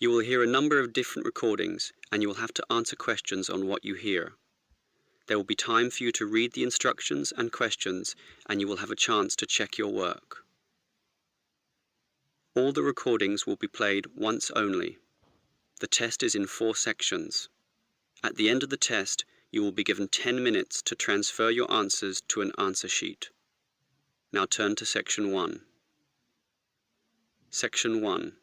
You will hear a number of different recordings and you will have to answer questions on what you hear. There will be time for you to read the instructions and questions and you will have a chance to check your work. All the recordings will be played once only. The test is in 4 sections. At the end of the test, you will be given 10 minutes to transfer your answers to an answer sheet. Now turn to Section 1. Section 1.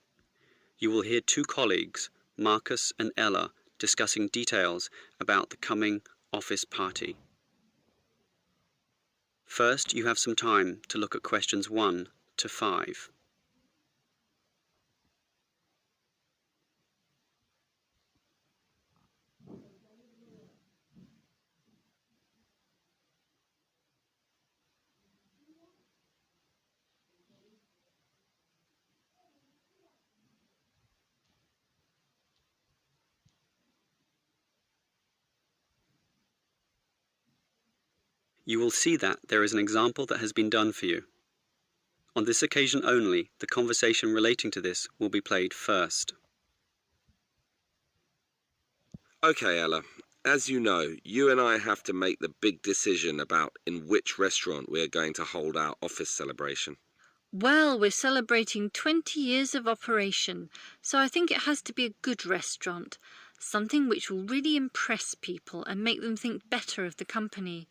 You will hear 2 colleagues, Marcus and Ella, discussing details about the coming office party. First, you have some time to look at questions 1 to 5. You will see that there is an example that has been done for you. On this occasion only, the conversation relating to this will be played first. Okay, Ella. As you know, you and I have to make the big decision about in which restaurant we are going to hold our office celebration. Well, we're celebrating 20 years of operation, so I think it has to be a good restaurant, something which will really impress people and make them think better of the company.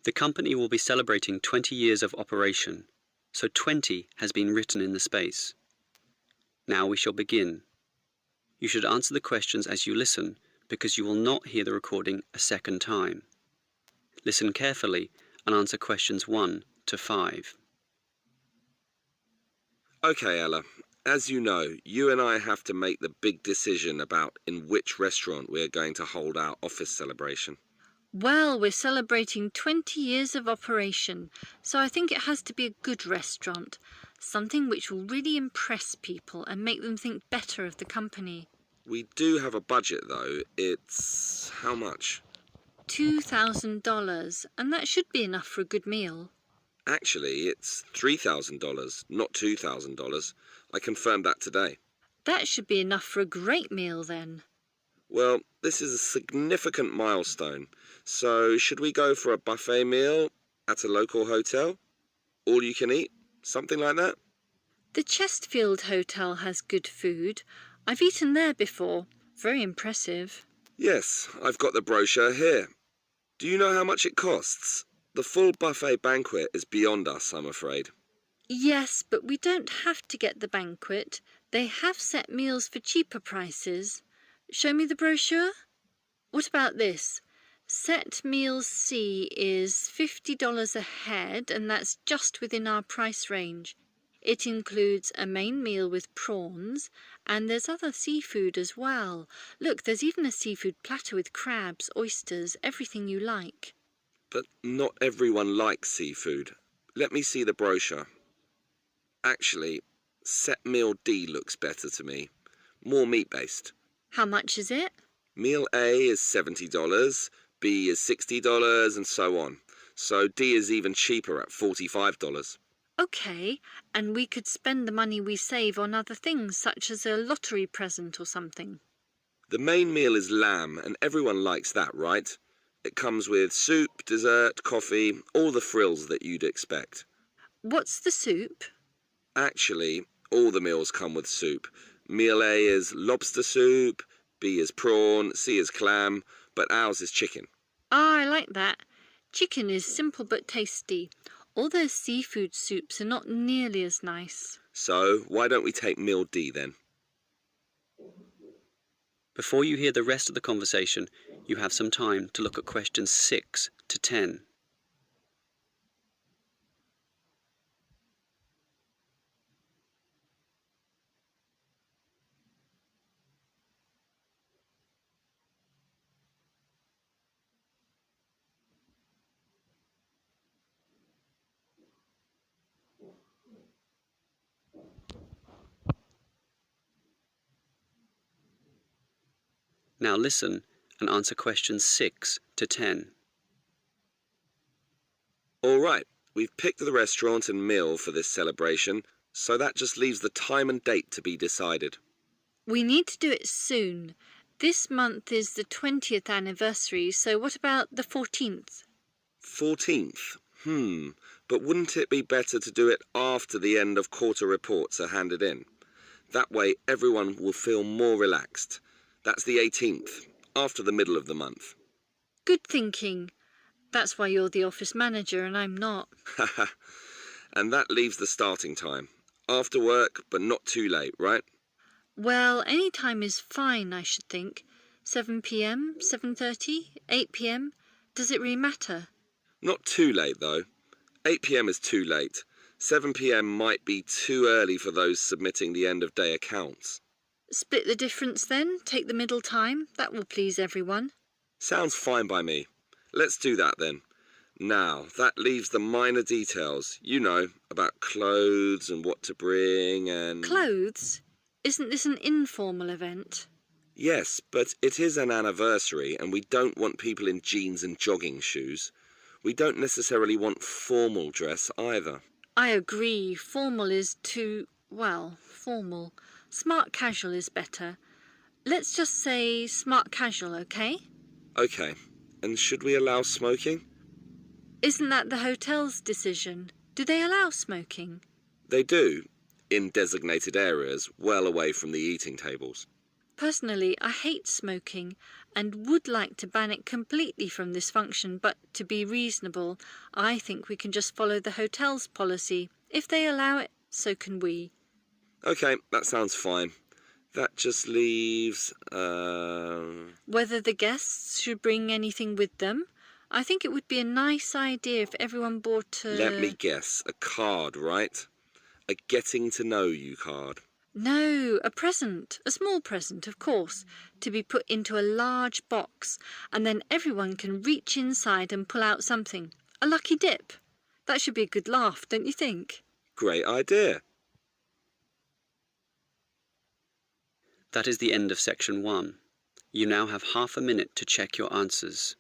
The company will be celebrating 20 years of operation, so 20 has been written in the space. Now we shall begin. You should answer the questions as you listen, because you will not hear the recording a second time. Listen carefully and answer questions 1 to 5. Okay, Ella. As you know, you and I have to make the big decision about in which restaurant we are going to hold our office celebration. Well, we're celebrating 20 years of operation, so I think it has to be a good restaurant, something which will really impress people and make them think better of the company. We do have a budget, though. It's how much? $2,000, and that should be enough for a good meal. Actually, it's $3,000, not $2,000. I confirmed that today. That should be enough for a great meal then. Well, this is a significant milestone. So, should we go for a buffet meal at a local hotel? All you can eat? Something like that? The Chesterfield Hotel has good food. I've eaten there before. Very impressive. Yes, I've got the brochure here. Do you know how much it costs? The full buffet banquet is beyond us, I'm afraid. Yes, but we don't have to get the banquet. They have set meals for cheaper prices. Show me the brochure. What about this? Set meals C is $50 a head, and that's just within our price range. It includes a main meal with prawns, and there's other seafood as well. Look, there's even a seafood platter with crabs, oysters, everything you like. But not everyone likes seafood. Let me see the brochure. Actually, set meal D looks better to me. More meat-based. How much is it? Meal A is $70, B is $60, and so on. So D is even cheaper at $45. Okay, and we could spend the money we save on other things, such as a lottery present or something. The main meal is lamb, and everyone likes that, right? It comes with soup, dessert, coffee, all the frills that you'd expect. What's the soup? Actually, all the meals come with soup. Meal A is lobster soup, B is prawn, C is clam, but ours is chicken. Ah, I like that. Chicken is simple but tasty. All those seafood soups are not nearly as nice. So, why don't we take meal D then? Before you hear the rest of the conversation, you have some time to look at questions 6 to 10. Now listen and answer questions 6 to 10. All right, we've picked the restaurant and meal for this celebration. So that just leaves the time and date to be decided. We need to do it soon. This month is the 20th anniversary, so what about the 14th? 14th? But wouldn't it be better to do it after the end of quarter reports are handed in? That way everyone will feel more relaxed. That's the 18th, after the middle of the month. Good thinking. That's why you're the office manager and I'm not. And that leaves the starting time. After work, but not too late, right? Well, any time is fine, I should think. 7 p.m, 7:30, 8 p.m. Does it really matter? Not too late, though. 8 p.m. is too late. 7 p.m. might be too early for those submitting the end-of-day accounts. Split the difference then, take the middle time. That will please everyone. Sounds fine by me. Let's do that then. Now, that leaves the minor details, you know, about clothes and what to bring and... Clothes? Isn't this an informal event? Yes, but it is an anniversary and we don't want people in jeans and jogging shoes. We don't necessarily want formal dress either. I agree. Formal is too, well, formal. Smart casual is better. Let's just say smart casual, okay? Okay. And should we allow smoking? Isn't that the hotel's decision? Do they allow smoking? They do, in designated areas, well away from the eating tables. Personally, I hate smoking and would like to ban it completely from this function, but to be reasonable, I think we can just follow the hotel's policy. If they allow it, so can we. Okay, that sounds fine. That just leaves... Whether the guests should bring anything with them? I think it would be a nice idea if everyone bought a... Let me guess, a card, right? A getting to know you card. No, a present, a small present, of course, to be put into a large box, and then everyone can reach inside and pull out something. A lucky dip. That should be a good laugh, don't you think? Great idea. That is the end of section 1. You now have half a minute to check your answers.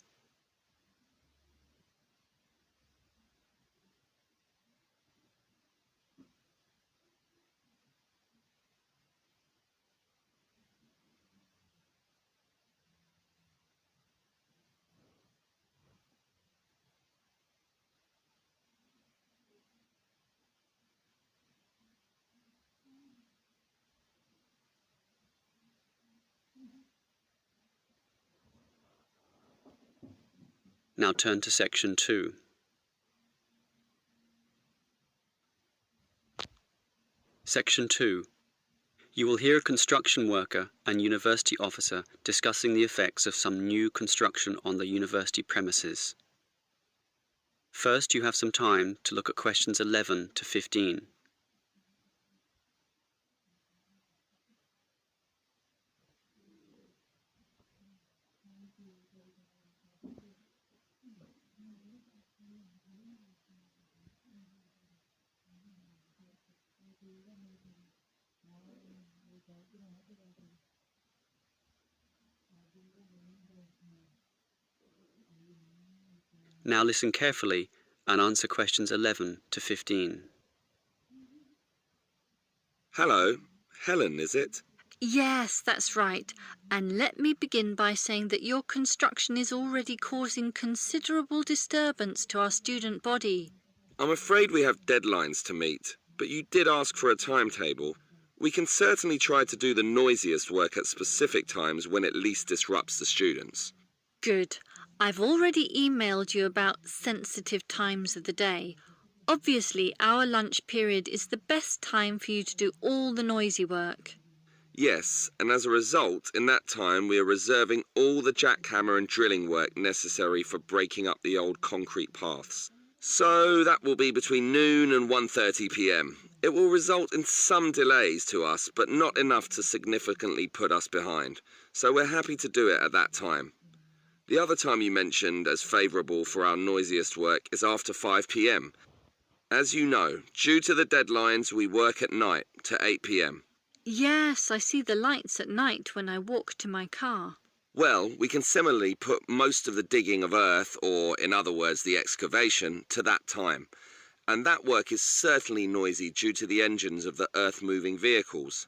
Now turn to section 2. Section 2. You will hear a construction worker and university officer discussing the effects of some new construction on the university premises. First, you have some time to look at questions 11 to 15. Now listen carefully and answer questions 11 to 15. Hello, Helen, is it? Yes, that's right. And let me begin by saying that your construction is already causing considerable disturbance to our student body. I'm afraid we have deadlines to meet, but you did ask for a timetable. We can certainly try to do the noisiest work at specific times when it least disrupts the students. Good. I've already emailed you about sensitive times of the day. Obviously, our lunch period is the best time for you to do all the noisy work. Yes, and as a result, in that time we are reserving all the jackhammer and drilling work necessary for breaking up the old concrete paths. So that will be between noon and 1:30 p.m. It will result in some delays to us, but not enough to significantly put us behind. So we're happy to do it at that time. The other time you mentioned as favourable for our noisiest work is after 5 p.m. As you know, due to the deadlines, we work at night to 8 p.m. Yes, I see the lights at night when I walk to my car. Well, we can similarly put most of the digging of earth, or in other words, the excavation, to that time. And that work is certainly noisy due to the engines of the earth-moving vehicles.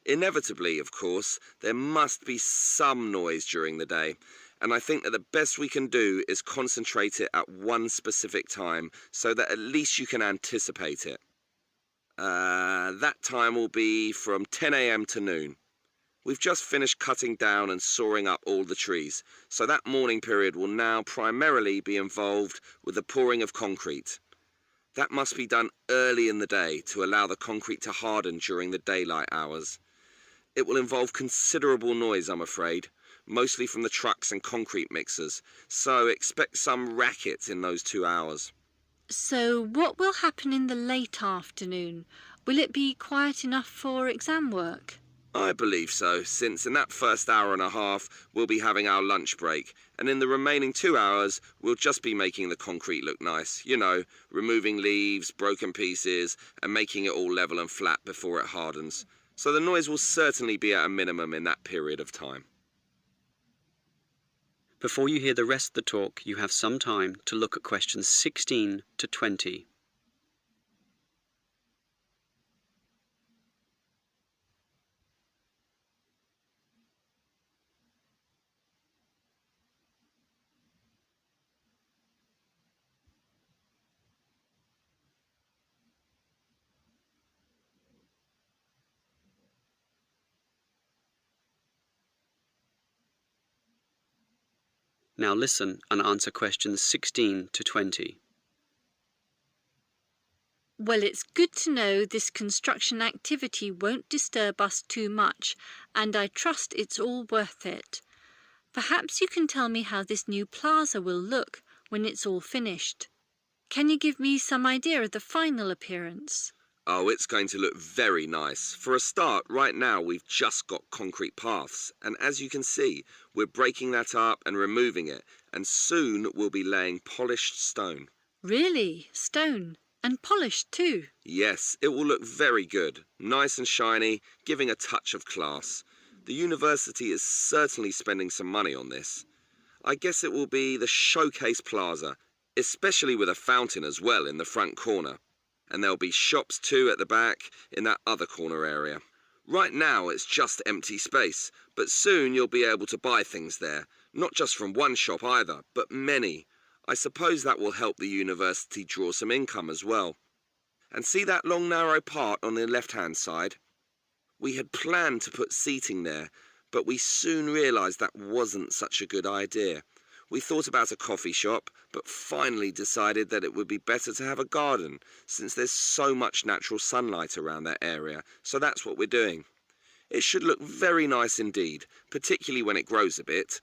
Inevitably, of course, there must be some noise during the day, and I think that the best we can do is concentrate it at one specific time so that at least you can anticipate it. That time will be from 10 a.m. to noon. We've just finished cutting down and sawing up all the trees, so that morning period will now primarily be involved with the pouring of concrete. That must be done early in the day to allow the concrete to harden during the daylight hours. It will involve considerable noise, I'm afraid, mostly from the trucks and concrete mixers, so expect some racket in those 2 hours. So what will happen in the late afternoon? Will it be quiet enough for exam work? I believe so, since in that first hour and a half we'll be having our lunch break, and in the remaining 2 hours we'll just be making the concrete look nice, you know, removing leaves, broken pieces, and making it all level and flat before it hardens. So the noise will certainly be at a minimum in that period of time. Before you hear the rest of the talk, you have some time to look at questions 16 to 20. Now listen and answer questions 16 to 20. Well, it's good to know this construction activity won't disturb us too much, and I trust it's all worth it. Perhaps you can tell me how this new plaza will look when it's all finished. Can you give me some idea of the final appearance? Oh, it's going to look very nice. For a start, right now we've just got concrete paths, and as you can see, we're breaking that up and removing it, and soon we'll be laying polished stone. Really? Stone? And polished too? Yes, it will look very good, nice and shiny, giving a touch of class. The university is certainly spending some money on this. I guess it will be the showcase plaza, especially with a fountain as well in the front corner. And there'll be shops too at the back in that other corner area. Right now it's just empty space, but soon you'll be able to buy things there, not just from one shop either, but many. I suppose that will help the university draw some income as well. And see that long narrow part on the left-hand side? We had planned to put seating there, but we soon realised that wasn't such a good idea. We thought about a coffee shop, but finally decided that it would be better to have a garden, since there's so much natural sunlight around that area, so that's what we're doing. It should look very nice indeed, particularly when it grows a bit.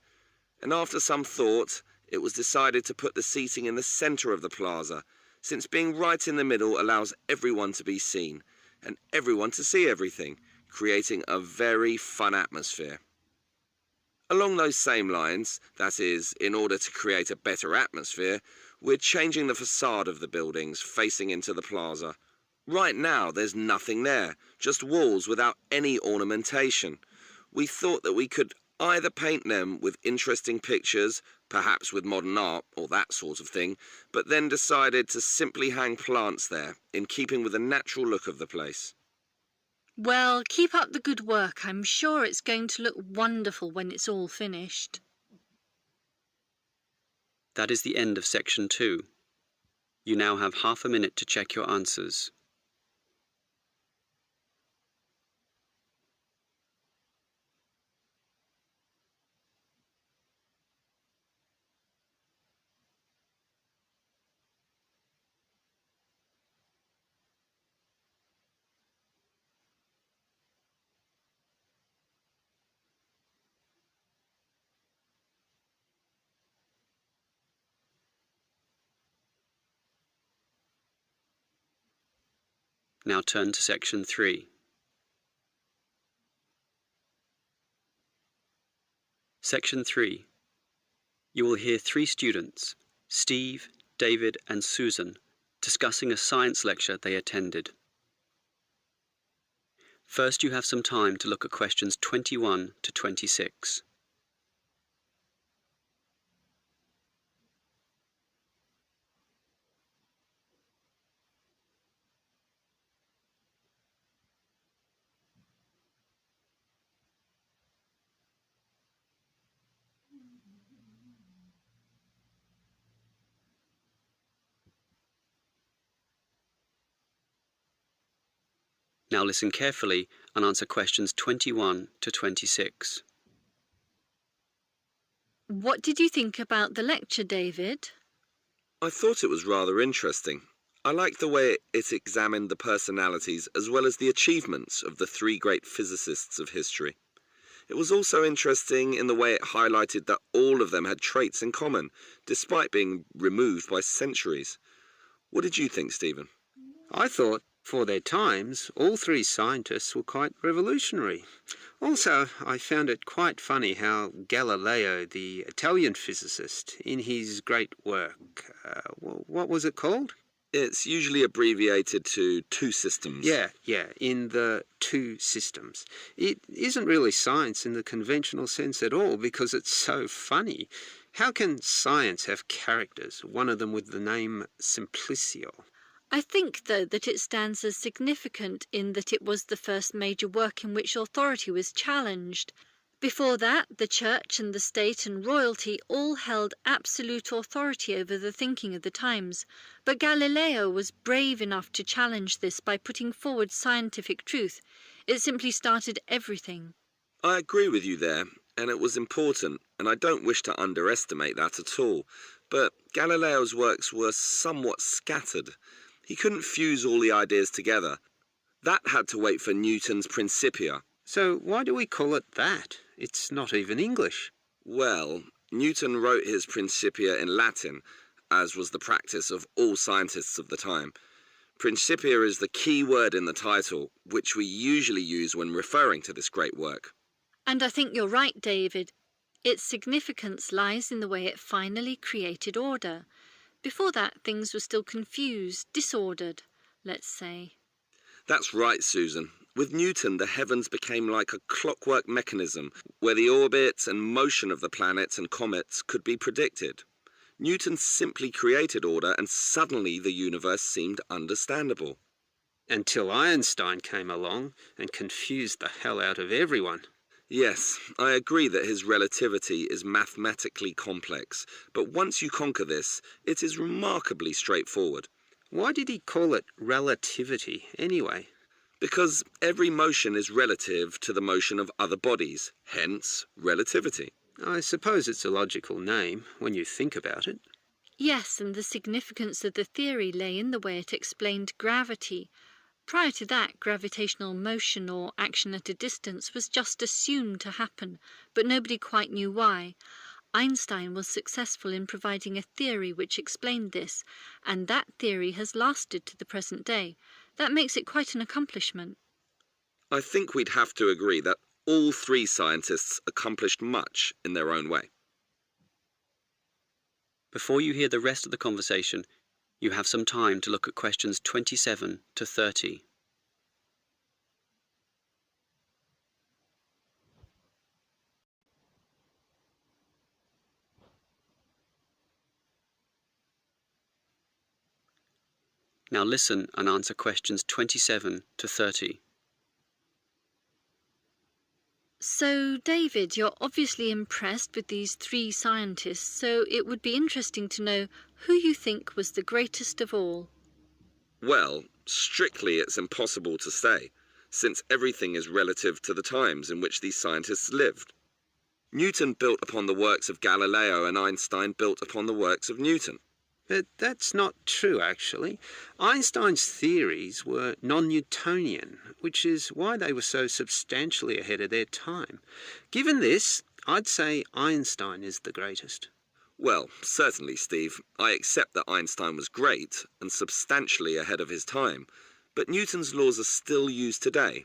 And after some thought, it was decided to put the seating in the centre of the plaza, since being right in the middle allows everyone to be seen, and everyone to see everything, creating a very fun atmosphere. Along those same lines, that is, in order to create a better atmosphere, we're changing the facade of the buildings facing into the plaza. Right now there's nothing there, just walls without any ornamentation. We thought that we could either paint them with interesting pictures, perhaps with modern art or that sort of thing, but then decided to simply hang plants there, in keeping with the natural look of the place. Well, keep up the good work. I'm sure it's going to look wonderful when it's all finished. That is the end of section 2. You now have half a minute to check your answers. Now turn to section 3. Section 3. You will hear 3 students, Steve, David and Susan, discussing a science lecture they attended. First, you have some time to look at questions 21 to 26. Now listen carefully and answer questions 21 to 26. What did you think about the lecture, David? I thought it was rather interesting. I liked the way it examined the personalities as well as the achievements of the three great physicists of history. It was also interesting in the way it highlighted that all of them had traits in common, despite being removed by centuries. What did you think, Stephen? I thought, for their times, all three scientists were quite revolutionary. Also, I found it quite funny how Galileo, the Italian physicist, in his great work, what was it called? It's usually abbreviated to two systems. Yeah, in the two systems. It isn't really science in the conventional sense at all because it's so funny. How can science have characters, one of them with the name Simplicio? I think, though, that it stands as significant in that it was the first major work in which authority was challenged. Before that, the church and the state and royalty all held absolute authority over the thinking of the times. But Galileo was brave enough to challenge this by putting forward scientific truth. It simply started everything. I agree with you there, and it was important, and I don't wish to underestimate that at all. But Galileo's works were somewhat scattered. He couldn't fuse all the ideas together. That had to wait for Newton's Principia. So why do we call it that? It's not even English. Well, Newton wrote his Principia in Latin, as was the practice of all scientists of the time. Principia is the key word in the title, which we usually use when referring to this great work. And I think you're right, David. Its significance lies in the way it finally created order. Before that, things were still confused, disordered, let's say. That's right, Susan. With Newton, the heavens became like a clockwork mechanism where the orbits and motion of the planets and comets could be predicted. Newton simply created order and suddenly the universe seemed understandable. Until Einstein came along and confused the hell out of everyone. Yes, I agree that his relativity is mathematically complex, but once you conquer this, it is remarkably straightforward. Why did he call it relativity anyway? Because every motion is relative to the motion of other bodies, hence relativity. I suppose it's a logical name when you think about it. Yes, and the significance of the theory lay in the way it explained gravity. Prior to that, gravitational motion or action at a distance was just assumed to happen, but nobody quite knew why. Einstein was successful in providing a theory which explained this, and that theory has lasted to the present day. That makes it quite an accomplishment. I think we'd have to agree that all three scientists accomplished much in their own way. Before you hear the rest of the conversation, you have some time to look at questions 27 to 30. Now listen and answer questions 27 to 30. So, David, you're obviously impressed with these three scientists, so it would be interesting to know who you think was the greatest of all. Well, strictly it's impossible to say, since everything is relative to the times in which these scientists lived. Newton built upon the works of Galileo and Einstein built upon the works of Newton. But that's not true, actually. Einstein's theories were non-Newtonian, which is why they were so substantially ahead of their time. Given this, I'd say Einstein is the greatest. Well, certainly, Steve. I accept that Einstein was great and substantially ahead of his time, but Newton's laws are still used today.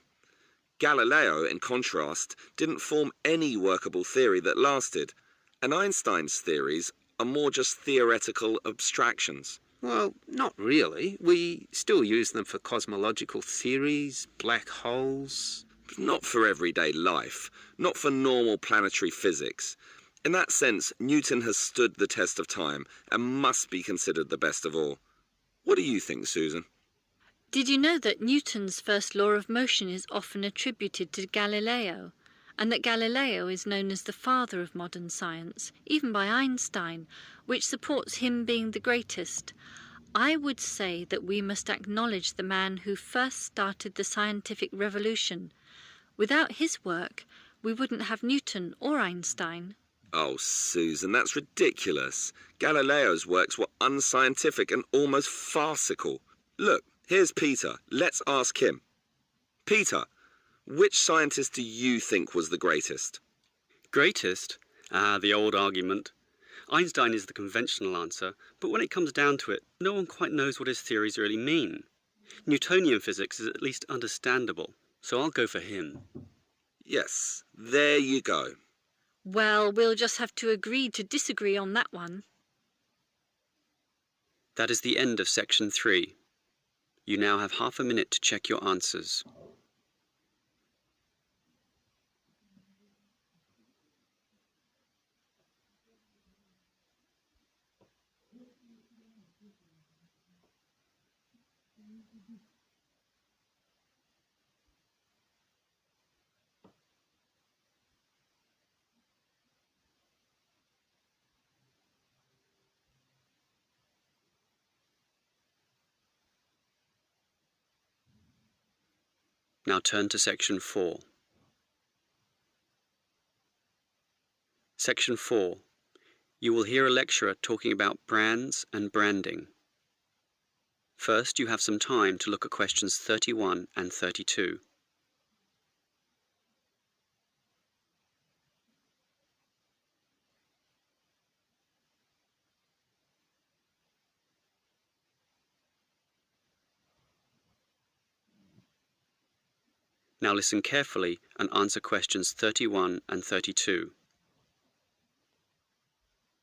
Galileo, in contrast, didn't form any workable theory that lasted, and Einstein's theories are more just theoretical abstractions. Well, not really. We still use them for cosmological theories, black holes. Not for everyday life, not for normal planetary physics. In that sense, Newton has stood the test of time and must be considered the best of all. What do you think, Susan? Did you know that Newton's first law of motion is often attributed to Galileo, and that Galileo is known as the father of modern science, even by Einstein, which supports him being the greatest? I would say that we must acknowledge the man who first started the scientific revolution. Without his work, we wouldn't have Newton or Einstein. Oh, Susan, that's ridiculous. Galileo's works were unscientific and almost farcical. Look, here's Peter. Let's ask him. Peter, which scientist do you think was the greatest? Greatest? Ah, the old argument. Einstein is the conventional answer, but when it comes down to it, no one quite knows what his theories really mean. Newtonian physics is at least understandable, so I'll go for him. Yes, there you go. Well, we'll just have to agree to disagree on that one. That is the end of section 3. You now have half a minute to check your answers. Now turn to section 4. Section 4. You will hear a lecturer talking about brands and branding. First, you have some time to look at questions 31 and 32. Now listen carefully and answer questions 31 and 32.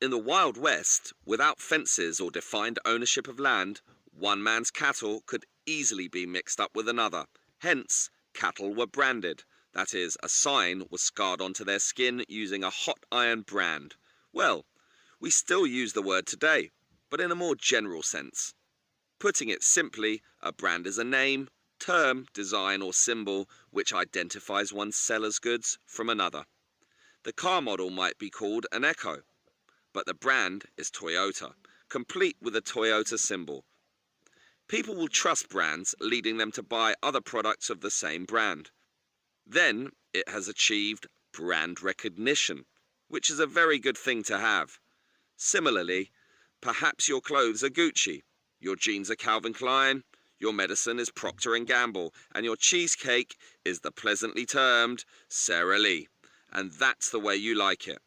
In the Wild West, without fences or defined ownership of land, one man's cattle could easily be mixed up with another. Hence, cattle were branded. That is, a sign was scarred onto their skin using a hot iron brand. Well, we still use the word today, but in a more general sense. Putting it simply, a brand is a name, term, design or symbol which identifies one's seller's goods from another. The car model might be called an Echo, but the brand is Toyota, complete with a Toyota symbol. People will trust brands, leading them to buy other products of the same brand. Then it has achieved brand recognition, which is a very good thing to have. Similarly, perhaps your clothes are Gucci, your jeans are Calvin Klein, your medicine is Procter & Gamble, and your cheesecake is the pleasantly termed Sara Lee. And that's the way you like it.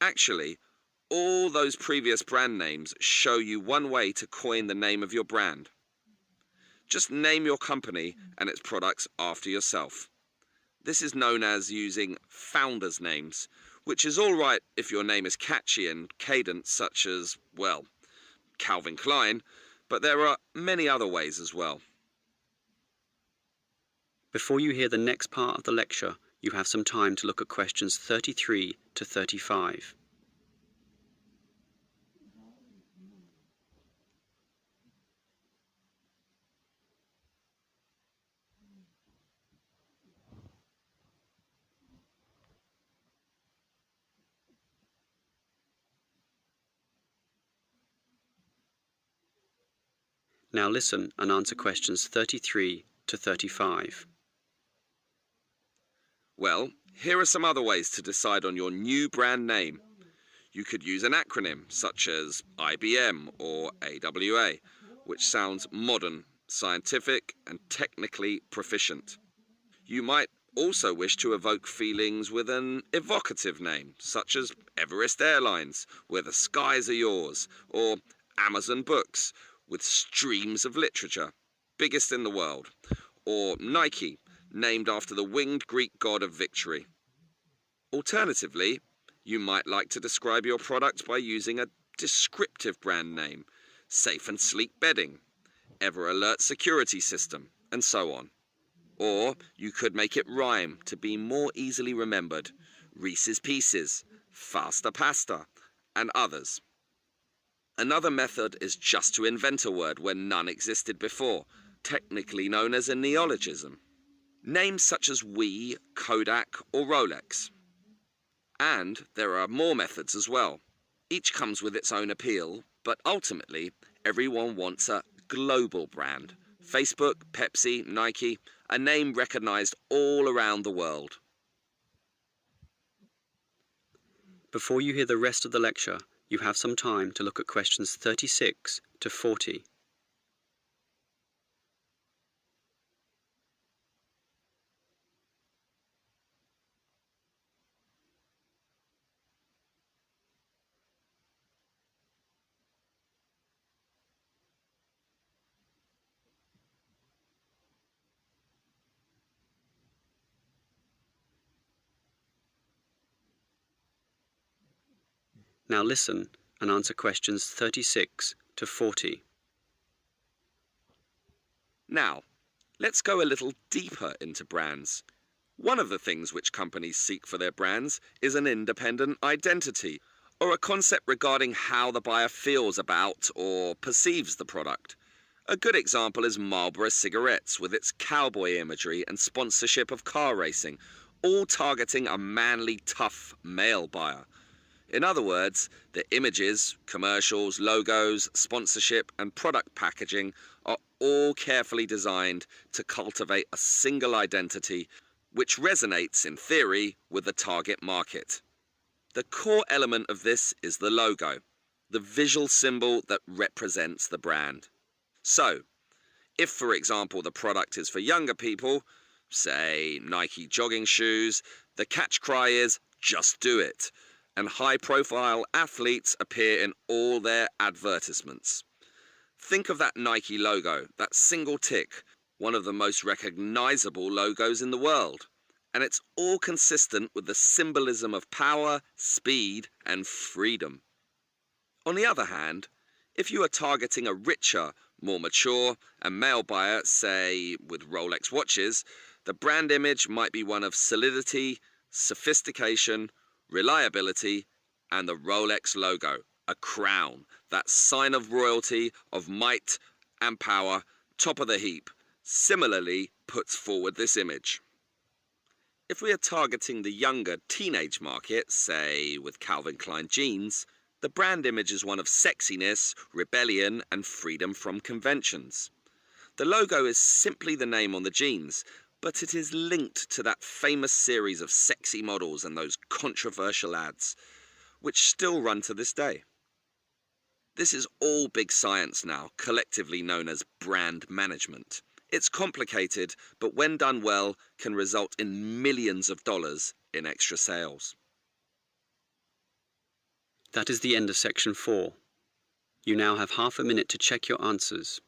Actually, all those previous brand names show you one way to coin the name of your brand. Just name your company and its products after yourself. This is known as using founders' names, which is all right if your name is catchy and cadent, such as, well, Calvin Klein, but there are many other ways as well. Before you hear the next part of the lecture, you have some time to look at questions 33 to 35. Now listen and answer questions 33 to 35. Well, here are some other ways to decide on your new brand name. You could use an acronym such as IBM or AWA, which sounds modern, scientific, and technically proficient. You might also wish to evoke feelings with an evocative name, such as Everest Airlines, where the skies are yours, or Amazon Books, with streams of literature, biggest in the world, or Nike, named after the winged Greek god of victory. Alternatively, you might like to describe your product by using a descriptive brand name, Safe and Sleek Bedding, Ever Alert Security System, and so on. Or you could make it rhyme to be more easily remembered, Reese's Pieces, Faster Pasta, and others. Another method is just to invent a word where none existed before, technically known as a neologism. Names such as Wii, Kodak, or Rolex. And there are more methods as well. Each comes with its own appeal, But ultimately, everyone wants a global brand. Facebook, Pepsi, Nike, a name recognized all around the world. Before you hear the rest of the lecture, you have some time to look at questions 36 to 40. Now listen and answer questions 36 to 40. Now, let's go a little deeper into brands. One of the things which companies seek for their brands is an independent identity, or a concept regarding how the buyer feels about or perceives the product. A good example is Marlboro cigarettes, with its cowboy imagery and sponsorship of car racing, all targeting a manly, tough male buyer. In other words, the images, commercials, logos, sponsorship, and product packaging are all carefully designed to cultivate a single identity which resonates, in theory, with the target market. The core element of this is the logo, the visual symbol that represents the brand. So, if, for example, the product is for younger people, say Nike jogging shoes, the catch cry is, "Just do it," and high-profile athletes appear in all their advertisements. Think of that Nike logo, that single tick, one of the most recognizable logos in the world. And it's all consistent with the symbolism of power, speed, and freedom. On the other hand, if you are targeting a richer, more mature, and male buyer, say with Rolex watches, the brand image might be one of solidity, sophistication, reliability, and the Rolex logo, a crown, that sign of royalty, of might and power, top of the heap, similarly puts forward this image. If we are targeting the younger teenage market, say with Calvin Klein jeans, the brand image is one of sexiness, rebellion, and freedom from conventions. The logo is simply the name on the jeans, but it is linked to that famous series of sexy models and those controversial ads, which still run to this day. This is all big science now, collectively known as brand management. It's complicated, but when done well, can result in millions of dollars in extra sales. That is the end of section 4. You now have half a minute to check your answers.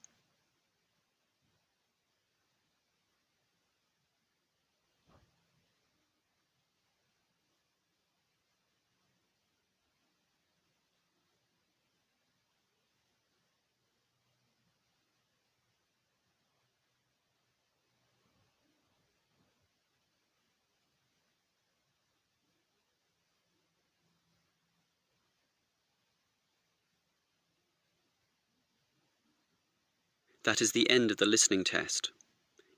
That is the end of the listening test.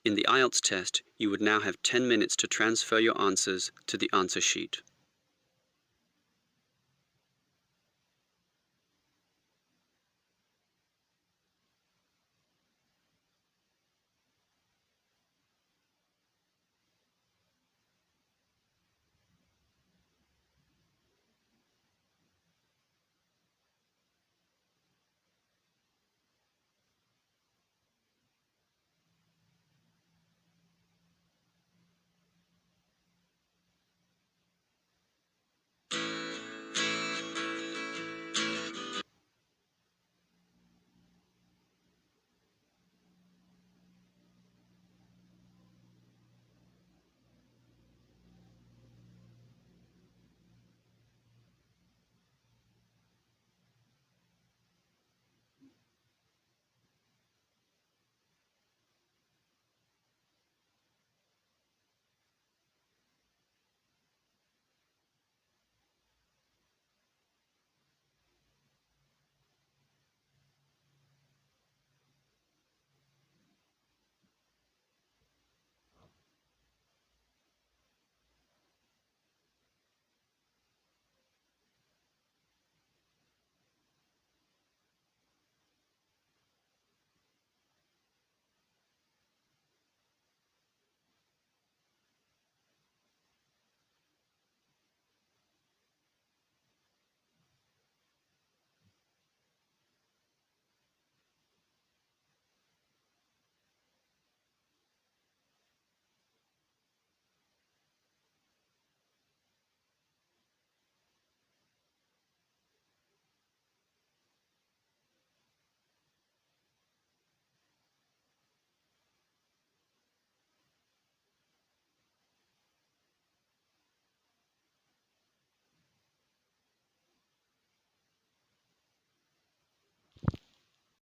In the IELTS test, you would now have 10 minutes to transfer your answers to the answer sheet.